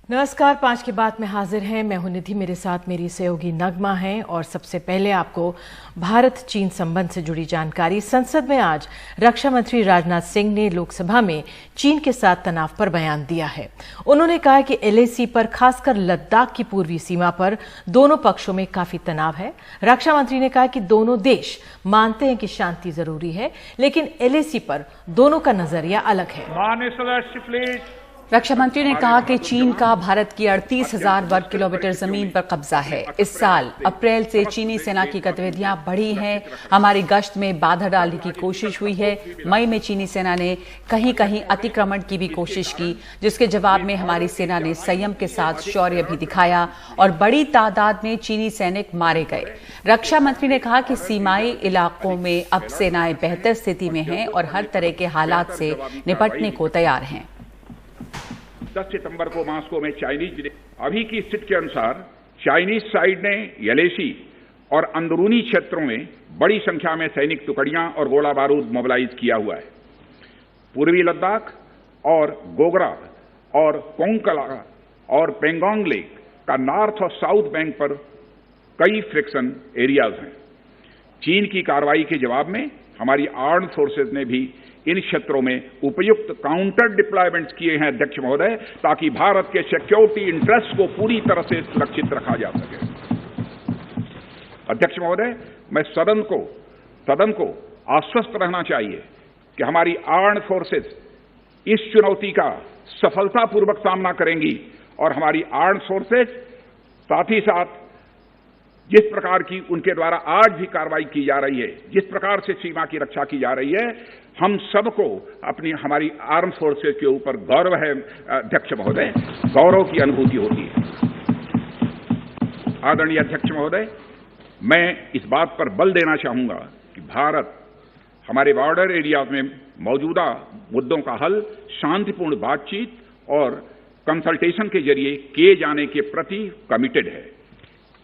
नमस्कार, 5 के बाद में हाजिर हैं। मैं हूं निधि, मेरे साथ मेरी सहयोगी नगमा है। और सबसे पहले आपको भारत चीन संबंध से जुड़ी जानकारी। संसद में आज रक्षा मंत्री राजनाथ सिंह ने लोकसभा में चीन के साथ तनाव पर बयान दिया है। उन्होंने कहा कि LAC पर, खासकर लद्दाख की पूर्वी सीमा पर दोनों पक्षों में काफी तनाव है। रक्षा मंत्री ने कहा कि दोनों देश मानते हैं कि शांति जरूरी है, लेकिन LAC पर दोनों का नजरिया अलग है। रक्षा मंत्री ने कहा कि चीन का भारत की 38,000 वर्ग किलोमीटर जमीन पर कब्जा है। इस साल अप्रैल से चीनी सेना की गतिविधियां बढ़ी हैं। हमारी गश्त में बाधा डालने की कोशिश हुई है। मई में चीनी सेना ने कहीं कहीं अतिक्रमण की भी कोशिश की, जिसके जवाब में हमारी सेना ने संयम के साथ शौर्य भी दिखाया और बड़ी तादाद में चीनी सैनिक मारे गए। रक्षा मंत्री ने कहा कि सीमाई इलाकों में अब सेनाएं बेहतर स्थिति में हैं और हर तरह के हालात से निपटने को तैयार हैं। 10 सितंबर को मॉस्को में चाइनीज अभी की स्थिति के अनुसार चाइनीज साइड ने LAC और अंदरूनी क्षेत्रों में बड़ी संख्या में सैनिक टुकड़ियां और गोला बारूद मोबिलाइज किया हुआ है। पूर्वी लद्दाख और गोगरा और कोंकला और पेंगोंग लेक का नॉर्थ और साउथ बैंक पर कई फ्रिक्शन एरियाज हैं। चीन की कार्रवाई के जवाब में हमारी आर्म्ड फोर्सेज ने भी इन क्षेत्रों में उपयुक्त काउंटर डिप्लॉयमेंट्स किए हैं, अध्यक्ष महोदय, ताकि भारत के सिक्योरिटी इंटरेस्ट को पूरी तरह से सुरक्षित रखा जा सके। अध्यक्ष महोदय, मैं सदन को आश्वस्त रहना चाहिए कि हमारी आर्म्ड फोर्सेज इस चुनौती का सफलतापूर्वक सामना करेंगी और हमारी आर्म्ड फोर्सेज साथ ही साथ जिस प्रकार की उनके द्वारा आज भी कार्रवाई की जा रही है, जिस प्रकार से सीमा की रक्षा की जा रही है, हम सबको हमारी आर्म फोर्सेज के ऊपर गौरव है। अध्यक्ष महोदय, गौरव की अनुभूति होती है। आदरणीय अध्यक्ष महोदय, मैं इस बात पर बल देना चाहूंगा कि भारत हमारे बॉर्डर एरिया में मौजूदा मुद्दों का हल शांतिपूर्ण बातचीत और कंसल्टेशन के जरिए किए जाने के प्रति कमिटेड है।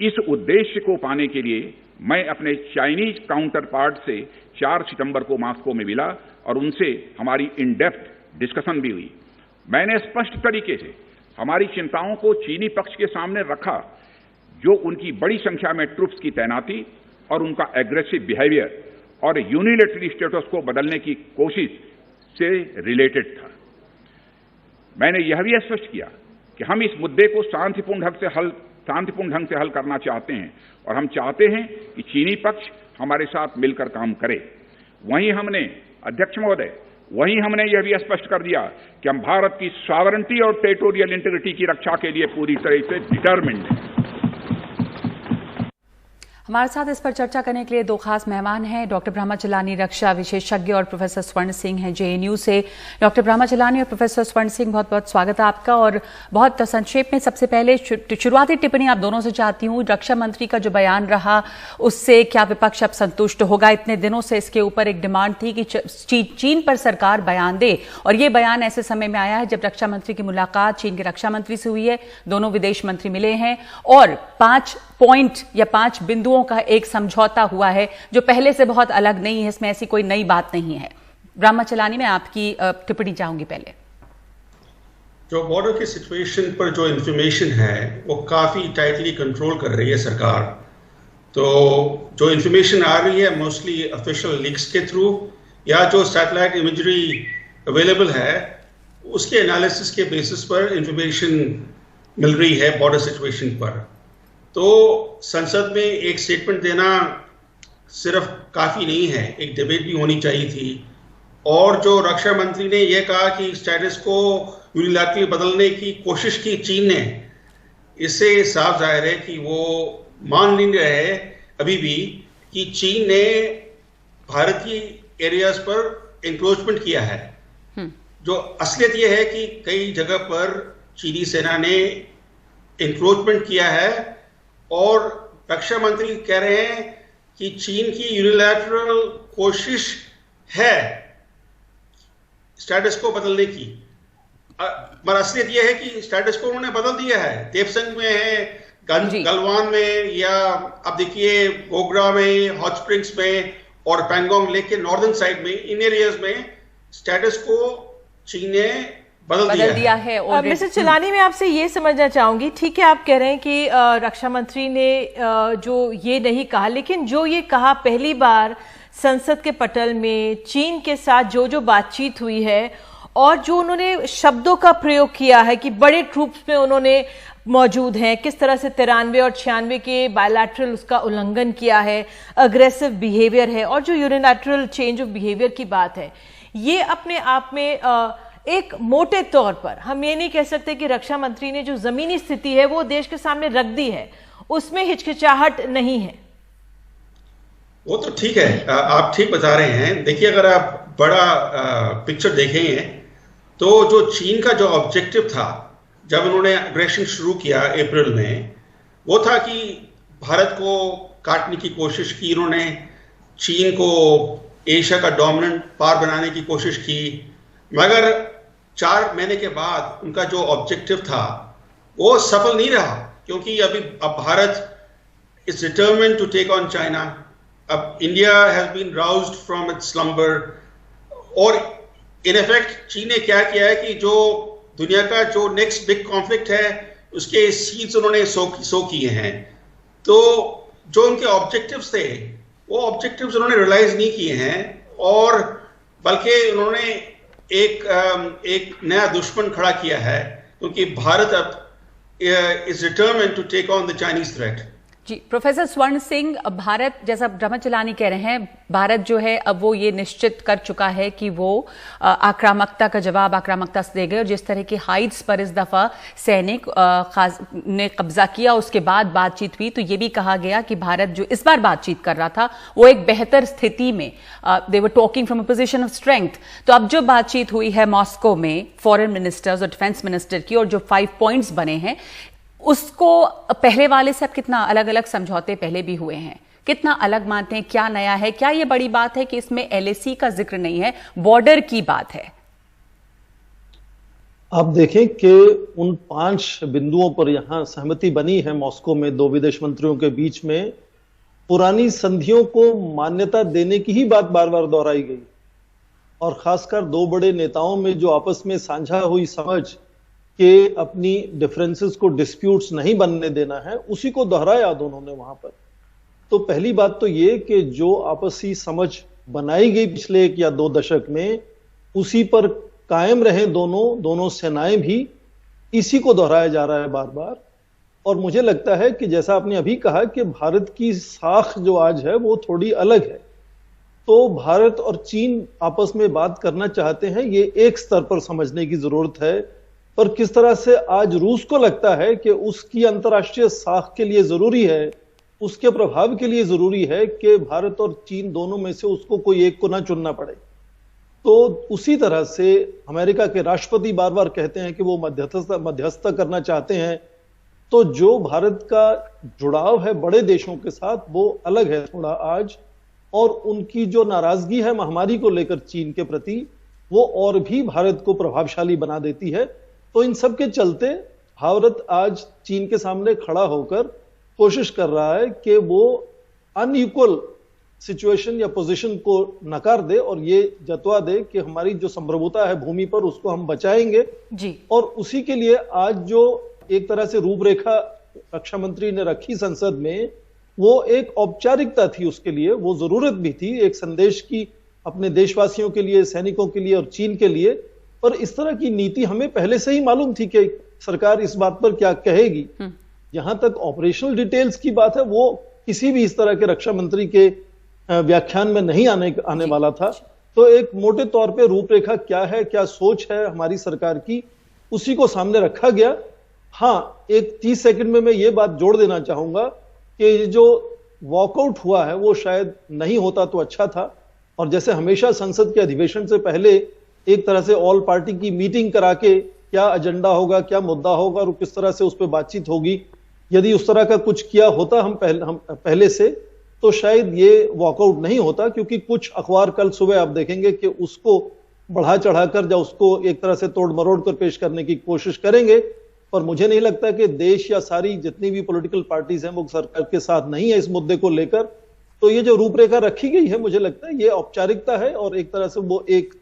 इस उद्देश्य को पाने के लिए मैं अपने चाइनीज काउंटर पार्ट से 4 सितंबर को मॉस्को में मिला और उनसे हमारी इन डेप्थ डिस्कशन भी हुई। मैंने स्पष्ट तरीके से हमारी चिंताओं को चीनी पक्ष के सामने रखा, जो उनकी बड़ी संख्या में ट्रूप्स की तैनाती और उनका एग्रेसिव बिहेवियर और यूनिलैटरल स्टेटस को बदलने की कोशिश से रिलेटेड था। मैंने यह भी स्पष्ट किया कि हम इस मुद्दे को शांतिपूर्ण ढंग से हल करना चाहते हैं और हम चाहते हैं कि चीनी पक्ष हमारे साथ मिलकर काम करे। वहीं हमने, अध्यक्ष महोदय, यह भी स्पष्ट कर दिया कि हम भारत की सॉवरेनिटी और टेरिटोरियल इंटीग्रिटी की रक्षा के लिए पूरी तरह से डिटरमिन्ड हैं। हमारे साथ इस पर चर्चा करने के लिए 2 खास मेहमान हैं। डॉक्टर ब्रह्मचलानी रक्षा विशेषज्ञ और प्रोफेसर स्वर्ण सिंह हैं JNU से। डॉक्टर ब्रह्मचलानी और प्रोफेसर स्वर्ण सिंह, बहुत बहुत स्वागत है आपका। और बहुत संक्षेप में सबसे पहले शुरुआती टिप्पणी आप दोनों से चाहती हूँ। रक्षा मंत्री का जो बयान रहा, उससे क्या विपक्ष अब संतुष्ट होगा? इतने दिनों से इसके ऊपर एक डिमांड थी कि चीन पर सरकार बयान दे, और ये बयान ऐसे समय में आया है जब रक्षा मंत्री की मुलाकात चीन के रक्षा मंत्री से हुई है। दोनों विदेश मंत्री मिले हैं और 5 पॉइंट या 5 बिंदुओं का एक समझौता हुआ है, जो पहले से बहुत अलग नहीं है। इसमें ऐसी कोई नई बात नहीं है। ब्रह्मचलानी, मैं आपकी टिप्पणी चाहूंगी पहले। जो बॉर्डर की सिचुएशन पर जो इंफॉर्मेशन है वो काफी टाइटली कंट्रोल कर रही है सरकार। तो जो इंफॉर्मेशन आ रही है मोस्टली ऑफिशियल लीक्स के थ्रू या जो सैटेलाइट इमेजरी अवेलेबल है, उसके एनालिसिस के बेसिस पर इंफॉर्मेशन मिल रही है बॉर्डर सिचुएशन पर। तो संसद में एक स्टेटमेंट देना सिर्फ काफ़ी नहीं है, एक डिबेट भी होनी चाहिए थी। और जो रक्षा मंत्री ने यह कहा कि स्टेटस को यूनिलैटरली बदलने की कोशिश की चीन ने, इससे साफ जाहिर है कि वो मान नहीं रहे अभी भी कि चीन ने भारतीय एरियाज पर इंक्रोचमेंट किया है। जो असलियत यह है कि कई जगह पर चीनी सेना ने इंक्रोचमेंट किया है और रक्षा मंत्री कह रहे हैं कि चीन की यूनिलैटरल कोशिश है स्टेटस को बदलने की। पर असलियत यह है कि स्टेटस को उन्होंने बदल दिया है। देवसंग में है, गलवान में, या अब देखिए गोगरा में, हॉट स्प्रिंग्स में और पैंगोंग लेक के नॉर्दर्न साइड में, इन एरियाज में स्टेटस को चीन ने बदल दिया है। मिस्टर चलानी, मैं आपसे ये समझना चाहूंगी, ठीक है आप कह रहे हैं कि रक्षा मंत्री ने जो ये नहीं कहा, लेकिन जो ये कहा पहली बार संसद के पटल में चीन के साथ जो बातचीत हुई है और जो उन्होंने शब्दों का प्रयोग किया है कि बड़े ट्रूप्स में उन्होंने मौजूद हैं, किस तरह से 93 और 96 के बायलैटरल उसका उल्लंघन किया है, अग्रेसिव बिहेवियर है, और जो यूनिलैटरल चेंज ऑफ बिहेवियर की बात है, ये अपने आप में एक मोटे तौर पर हम ये नहीं कह सकते कि रक्षा मंत्री ने जो जमीनी स्थिति है वो देश के सामने रख दी है, उसमें हिचकिचाहट नहीं है। वो तो ठीक है, आप ठीक बता रहे हैं। देखिए, अगर आप बड़ा पिक्चर देखेंगे तो जो चीन का जो ऑब्जेक्टिव था जब उन्होंने अग्रेशन शुरू किया अप्रैल में, वो था कि भारत को काटने की कोशिश की इन्होंने, चीन को एशिया का डोमिनेंट पावर बनाने की कोशिश की, मगर 4 महीने के बाद उनका जो ऑब्जेक्टिव था वो सफल नहीं रहा, क्योंकि अब Bharat is determined to take on China. अब India has been roused from its slumber, और इन इफेक्ट चीन ने क्या किया है कि जो दुनिया का जो नेक्स्ट बिग कॉन्फ्लिक्ट है उसके सीड्स उन्होंने सो किए हैं। तो जो उनके ऑब्जेक्टिव्स थे वो ऑब्जेक्टिव्स उन्होंने रियलाइज नहीं किए हैं, और बल्कि उन्होंने एक नया दुश्मन खड़ा किया है, क्योंकि भारत अब is determined to take on the Chinese threat. जी, प्रोफेसर स्वर्ण सिंह, भारत, जैसा ब्रह्मा चलानी कह रहे हैं, भारत जो है अब वो ये निश्चित कर चुका है कि वो आक्रामकता का जवाब आक्रामकता से देगा, और जिस तरह की हाइट्स पर इस दफा सैनिक ने कब्जा किया उसके बाद बातचीत हुई, तो ये भी कहा गया कि भारत जो इस बार बातचीत कर रहा था वो एक बेहतर स्थिति में, they were talking from a position of strength. तो अब जो बातचीत हुई है मॉस्को में फॉरेन मिनिस्टर्स और डिफेंस मिनिस्टर की, और जो 5 पॉइंट्स बने हैं, उसको पहले वाले से अब कितना अलग अलग समझौते पहले भी हुए हैं, कितना अलग मानते हैं, क्या नया है? क्या ये बड़ी बात है कि इसमें LAC का जिक्र नहीं है, बॉर्डर की बात है? आप देखें कि उन 5 बिंदुओं पर यहां सहमति बनी है मॉस्को में 2 विदेश मंत्रियों के बीच में। पुरानी संधियों को मान्यता देने की ही बात बार बार दोहराई गई, और खासकर 2 बड़े नेताओं में जो आपस में साझा हुई समझ कि अपनी डिफरेंसेस को डिस्प्यूट्स नहीं बनने देना है, उसी को दोहराया दोनों ने वहां पर। तो पहली बात तो ये कि जो आपसी समझ बनाई गई पिछले 1 या 2 दशक में, उसी पर कायम रहे दोनों सेनाएं भी, इसी को दोहराया जा रहा है बार बार। और मुझे लगता है कि जैसा आपने अभी कहा कि भारत की साख जो आज है वो थोड़ी अलग है, तो भारत और चीन आपस में बात करना चाहते हैं, ये एक स्तर पर समझने की जरूरत है। पर किस तरह से आज रूस को लगता है कि उसकी अंतर्राष्ट्रीय साख के लिए जरूरी है, उसके प्रभाव के लिए जरूरी है कि भारत और चीन दोनों में से उसको कोई एक को ना चुनना पड़े। तो उसी तरह से अमेरिका के राष्ट्रपति बार बार कहते हैं कि वो मध्यस्थता करना चाहते हैं। तो जो भारत का जुड़ाव है बड़े देशों के साथ वो अलग है थोड़ा आज, और उनकी जो नाराजगी है महामारी को लेकर चीन के प्रति, वो और भी भारत को प्रभावशाली बना देती है। तो इन सब के चलते भारत आज चीन के सामने खड़ा होकर कोशिश कर रहा है कि वो अनइक्वल सिचुएशन या पोजीशन को नकार दे और ये जतवा दे कि हमारी जो संप्रभुता है भूमि पर उसको हम बचाएंगे जी। और उसी के लिए आज जो एक तरह से रूपरेखा रक्षा मंत्री ने रखी संसद में, वो एक औपचारिकता थी, उसके लिए वो जरूरत भी थी एक संदेश की अपने देशवासियों के लिए, सैनिकों के लिए और चीन के लिए। पर इस तरह की नीति हमें पहले से ही मालूम थी कि सरकार इस बात पर क्या कहेगी। यहां तक ऑपरेशनल डिटेल्स की बात है, वो किसी भी इस तरह के रक्षा मंत्री के व्याख्यान में नहीं आने वाला था। तो एक मोटे तौर पे रूपरेखा क्या है, क्या सोच है हमारी सरकार की, उसी को सामने रखा गया। हाँ, एक 30 सेकंड में मैं ये बात जोड़ देना चाहूंगा कि जो वॉकआउट हुआ है वो शायद नहीं होता तो अच्छा था। और जैसे हमेशा संसद के अधिवेशन से पहले एक तरह से ऑल पार्टी की मीटिंग करा के क्या एजेंडा होगा, क्या मुद्दा होगा और किस तरह से उस पर बातचीत होगी, यदि उस तरह का कुछ किया होता हम पहले से, तो शायद ये वॉकआउट नहीं होता। क्योंकि कुछ अखबार कल सुबह आप देखेंगे कि उसको बढ़ा चढ़ाकर या उसको एक तरह से तोड़ मरोड़ कर पेश करने की कोशिश करेंगे। पर मुझे नहीं लगता कि देश या सारी जितनी भी पॉलिटिकल पार्टीज हैं वो सरकार के साथ नहीं है इस मुद्दे को लेकर। तो ये जो रूपरेखा रखी गई है, मुझे लगता है ये औपचारिकता है और एक तरह से वो एक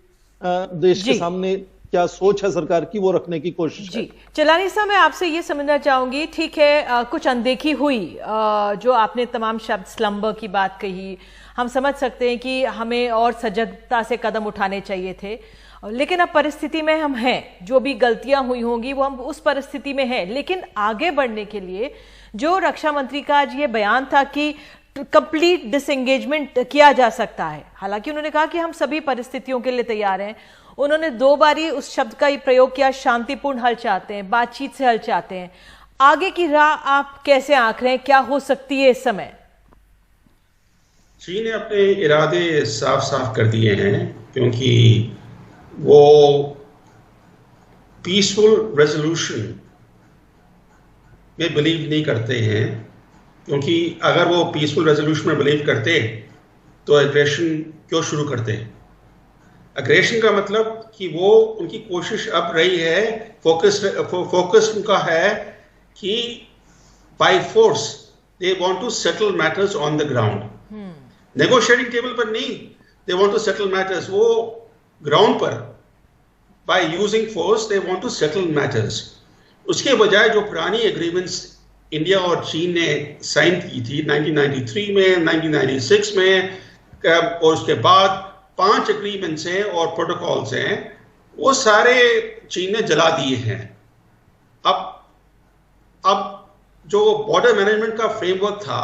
देश के सामने क्या सोच है सरकार की, वो रखने की कोशिश है। जी चलानी साहब, मैं आपसे ये समझना चाहूंगी, ठीक है कुछ अनदेखी हुई, जो आपने तमाम शब्द स्लम्बर की बात कही, हम समझ सकते हैं कि हमें और सजगता से कदम उठाने चाहिए थे, लेकिन अब परिस्थिति में हम हैं, जो भी गलतियां हुई होंगी वो हम उस परिस्थिति में हैं। लेकिन आगे बढ़ने के लिए जो रक्षा मंत्री का आज ये बयान था कि कंप्लीट डिसएंगेजमेंट किया जा सकता है, हालांकि उन्होंने कहा कि हम सभी परिस्थितियों के लिए तैयार हैं, उन्होंने 2 बारी उस शब्द का ही प्रयोग किया, शांतिपूर्ण हल चाहते हैं, बातचीत से हल चाहते हैं। आगे की राह आप कैसे आंक रहे हैं, क्या हो सकती है इस समय? चीन ने अपने इरादे साफ साफ कर दिए हैं, क्योंकि वो पीसफुल रेजोल्यूशन में बिलीव नहीं करते हैं, क्योंकि अगर वो पीसफुल रेजोल्यूशन में बिलीव करते तो एग्रेशन क्यों शुरू करते। एग्रेशन का मतलब कि वो उनकी कोशिश अब रही है, फोकस उनका है कि by force they want to settle matters on the ground, negotiating table पर नहीं, they want to settle matters, वो ग्राउंड पर by using force they want to settle matters. उसके बजाय जो पुरानी एग्रीमेंट्स इंडिया और चीन ने साइन की थी 1993 में, 1996 में, और उसके बाद 5 एग्रीमेंट्स हैं और प्रोटोकॉल्स हैं, वो सारे चीन ने जला दिए हैं। अब जो बॉर्डर मैनेजमेंट का फ्रेमवर्क था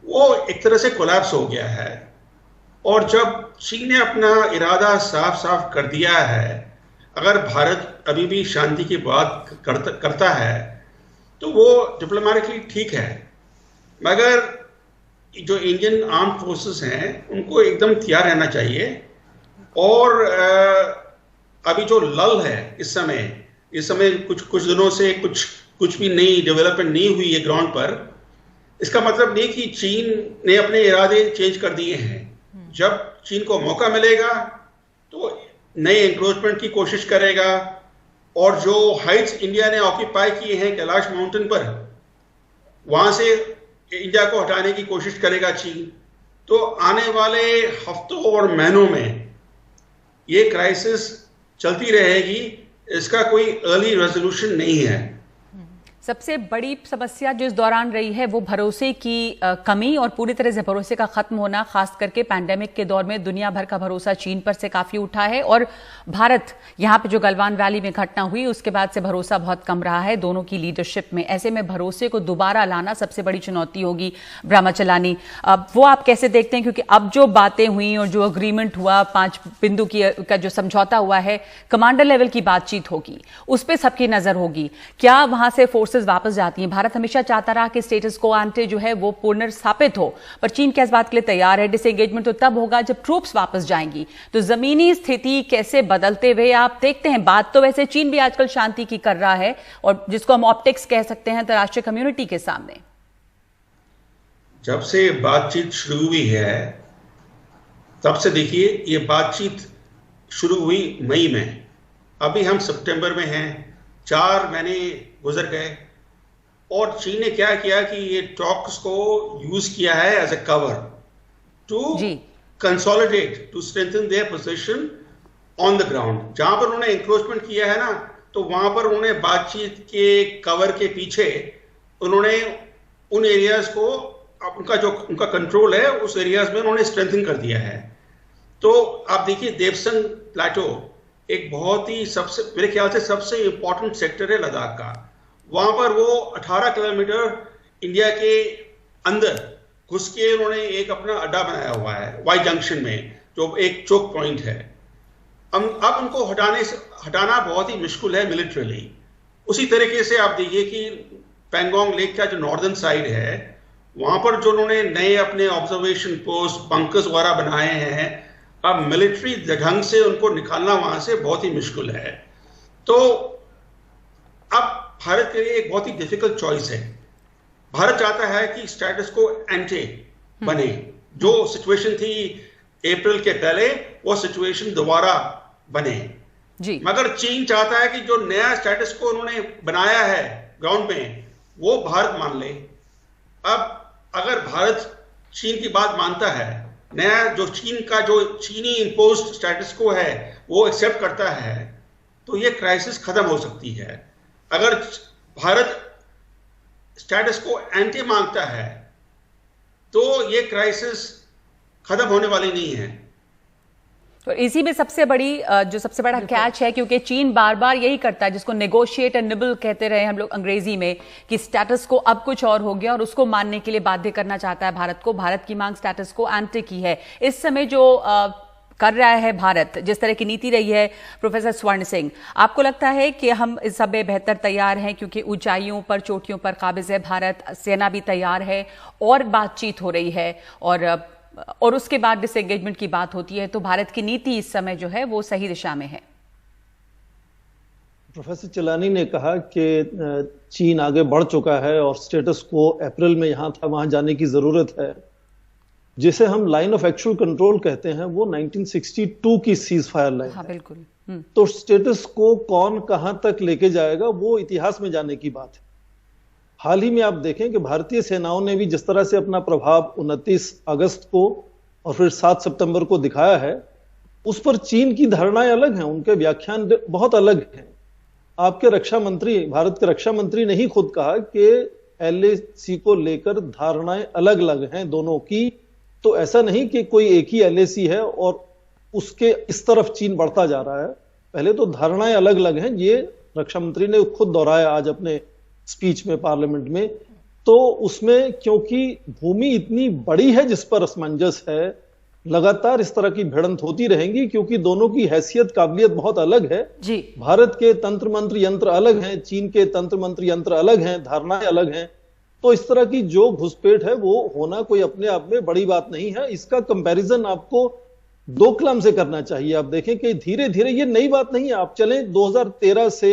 वो एक तरह से कोलैप्स हो गया है, और जब चीन ने अपना इरादा साफ साफ कर दिया है, अगर भारत अभी भी शांति की बात करता है तो वो डिप्लोमेटिकली ठीक है, मगर जो इंडियन आर्म फोर्सेस हैं उनको एकदम तैयार रहना चाहिए। और अभी जो लल है इस समय कुछ दिनों से कुछ भी नई डेवलपमेंट नहीं हुई है ग्राउंड पर, इसका मतलब नहीं कि चीन ने अपने इरादे चेंज कर दिए हैं। जब चीन को मौका मिलेगा तो नए एंक्रोचमेंट की कोशिश करेगा, और जो हाइट्स इंडिया ने ऑक्यूपाई किए हैं कैलाश माउंटेन पर, वहां से इंडिया को हटाने की कोशिश करेगा चीन। तो आने वाले हफ्तों और महीनों में ये क्राइसिस चलती रहेगी, इसका कोई अर्ली रेजोल्यूशन नहीं है। सबसे बड़ी समस्या जो इस दौरान रही है वो भरोसे की कमी और पूरी तरह से भरोसे का खत्म होना, खास करके पैंडेमिक के दौर में दुनिया भर का भरोसा चीन पर से काफी उठा है, और भारत यहाँ पे जो गलवान वैली में घटना हुई उसके बाद से भरोसा बहुत कम रहा है दोनों की लीडरशिप में। ऐसे में भरोसे को दोबारा लाना सबसे बड़ी चुनौती होगी। ब्रह्मचलानी, वो आप कैसे देखते हैं, क्योंकि अब जो बातें हुई और जो अग्रीमेंट हुआ 5 बिंदु का जो समझौता हुआ है, कमांडर लेवल की बातचीत होगी, उस पर सबकी नजर होगी, क्या वहां से फोर्सेस वापस जाती हैं? भारत हमेशा चाहता रहा कि स्टेटस को आंटे जो है वो पुनर्स्थापित हो, पर चीन क्या इस बात के लिए तैयार है? डिसएंगेजमेंट तो तब होगा जब ट्रूप्स वापस जाएंगी। तो जमीनी स्थिति कैसे बदलते हुए आप देखते हैं? बात तो वैसे चीन भी आजकल शांति की कर रहा है, और जिसको हम ऑप्टिक्स कह सकते हैं अंतर्राष्ट्रीय कम्युनिटी के सामने। जब से बातचीत शुरू हुई है तब से देखिए, ये बातचीत शुरू हुई मई में, अभी हम सितंबर में हैं, 4 महीने गुजर गए, और चीन ने क्या किया कि ये टॉक्स को यूज किया है as a cover to consolidate, to strengthen their position on the ground. जहां पर उन्होंने एंक्रोचमेंट किया है ना, तो वहां पर उन्होंने बातचीत के कवर के पीछे उन्होंने उन एरियाज को, उनका कंट्रोल है उस एरियाज में उन्होंने स्ट्रेंथन कर दिया है। तो आप देखिए, देवसंग प्लेटो एक बहुत ही मेरे ख्याल से सबसे इंपॉर्टेंट सेक्टर है लद्दाख का। वहां पर वो 18 किलोमीटर इंडिया के अंदर घुस के उन्होंने एक अपना अड्डा बनाया हुआ है वाई जंक्शन में, जो एक चोक पॉइंट है। अब उनको हटाना बहुत ही मुश्किल है मिलिट्रीली। उसी तरीके से आप देखिए कि पैंगोंग लेक का जो नॉर्दर्न साइड है, वहां पर जो उन्होंने नए अपने ऑब्जर्वेशन पोस्ट, बंकर्स वगैरह बनाए हैं, अब मिलिट्री ढंग से उनको निकालना वहां से बहुत ही मुश्किल है। तो अब भारत के लिए एक बहुत ही डिफिकल्ट चॉइस है। भारत चाहता है कि स्टेटस को एंटे बने, जो सिचुएशन थी अप्रैल के पहले वो सिचुएशन दोबारा बने जी। मगर चीन चाहता है कि जो नया स्टेटस को उन्होंने बनाया है ग्राउंड में, वो भारत मान ले। अब अगर भारत चीन की बात मानता है, नया जो चीन का जो चीनी इंपोज्ड स्टेटस को है वो एक्सेप्ट करता है, तो ये क्राइसिस खत्म हो सकती है। अगर भारत स्टेटस को एंटी मांगता है तो ये क्राइसिस खत्म होने वाली नहीं है। तो इसी में सबसे बड़ा कैच है, क्योंकि चीन बार बार यही करता है जिसको नेगोशिएट एंड निबल कहते रहे हम लोग अंग्रेजी में, कि स्टेटस को अब कुछ और हो गया और उसको मानने के लिए बाध्य करना चाहता है भारत को। भारत की मांग स्टेटस को एंटी की है। इस समय जो कर रहा है भारत, जिस तरह की नीति रही है, प्रोफेसर स्वर्ण सिंह, आपको लगता है कि हम इस सब में बेहतर तैयार हैं, क्योंकि ऊंचाइयों पर चोटियों पर काबिज है भारत, सेना भी तैयार है और बातचीत हो रही है और उसके बाद डिसएंगेजमेंट की बात होती है, तो भारत की नीति इस समय जो है वो सही दिशा में है? प्रोफेसर चिलानी ने कहा कि चीन आगे बढ़ चुका है और स्टेटस को अप्रैल में यहां था वहां जाने की जरूरत है। जिसे हम लाइन ऑफ एक्चुअल कंट्रोल कहते हैं वो 1962 की सीज फायर लाइन। हाँ, बिल्कुल। तो स्टेटस को कौन कहां तक लेके जाएगा वो इतिहास में जाने की बात है। हाल ही में आप देखें कि भारतीय सेनाओं ने भी जिस तरह से अपना प्रभाव 29 अगस्त को और फिर 7 सितंबर को दिखाया है, उस पर चीन की धारणाएं अलग हैं, उनके व्याख्यान बहुत अलग हैं। आपके रक्षा मंत्री, भारत के रक्षा मंत्री ने ही खुद कहा कि LAC को लेकर धारणाएं अलग अलग हैं दोनों की। तो ऐसा नहीं कि कोई एक ही LAC है और उसके इस तरफ चीन बढ़ता जा रहा है। पहले तो धारणाएं अलग अलग हैं, ये रक्षा मंत्री ने खुद दोहराया आज अपने स्पीच में पार्लियामेंट में। तो उसमें क्योंकि भूमि इतनी बड़ी है जिस पर असमंजस है, लगातार इस तरह की भिड़ंत होती रहेंगी, क्योंकि दोनों की हैसियत काबिलियत बहुत अलग है जी। भारत के तंत्र मंत्र यंत्र अलग हैं, चीन के तंत्र मंत्र यंत्र अलग हैं, धारणाएं अलग हैं। तो इस तरह की जो घुसपैठ है वो होना कोई अपने आप में बड़ी बात नहीं है। इसका कंपैरिजन आपको डोकलाम से करना चाहिए। आप देखें कि धीरे धीरे, ये नई बात नहीं है। आप चलें 2013 से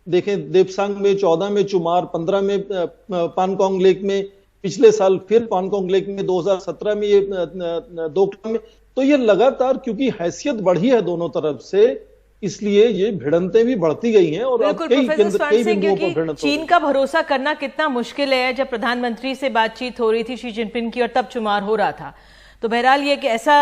देखें, देपसांग में, 14 में चुमार, 15 में पानकोंग लेक में, पिछले साल फिर पानकोंग लेक में, 2017 में ये डोकलाम में। तो ये लगातार, क्योंकि हैसियत बढ़ी है दोनों तरफ से, इसलिए ये भिड़ंतें भी बढ़ती गई हैं और अब कई बिंदुओं पर भिड़ंत। चीन का भरोसा करना कितना मुश्किल है। जब प्रधानमंत्री से बातचीत हो रही थी शी जिनपिंग की और तब चुमार हो रहा था, तो बहरहाल ये कि ऐसा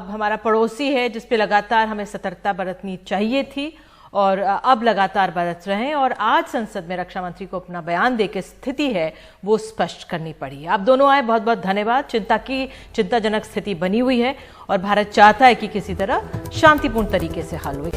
हमारा पड़ोसी है जिसपे लगातार हमें सतर्कता बरतनी चाहिए थी और अब लगातार बरत रहे हैं। और आज संसद में रक्षा मंत्री को अपना बयान देकर स्थिति है वो स्पष्ट करनी पड़ी। आप दोनों आए, बहुत बहुत धन्यवाद। चिंताजनक स्थिति बनी हुई है और भारत चाहता है कि किसी तरह शांतिपूर्ण तरीके से हल हो।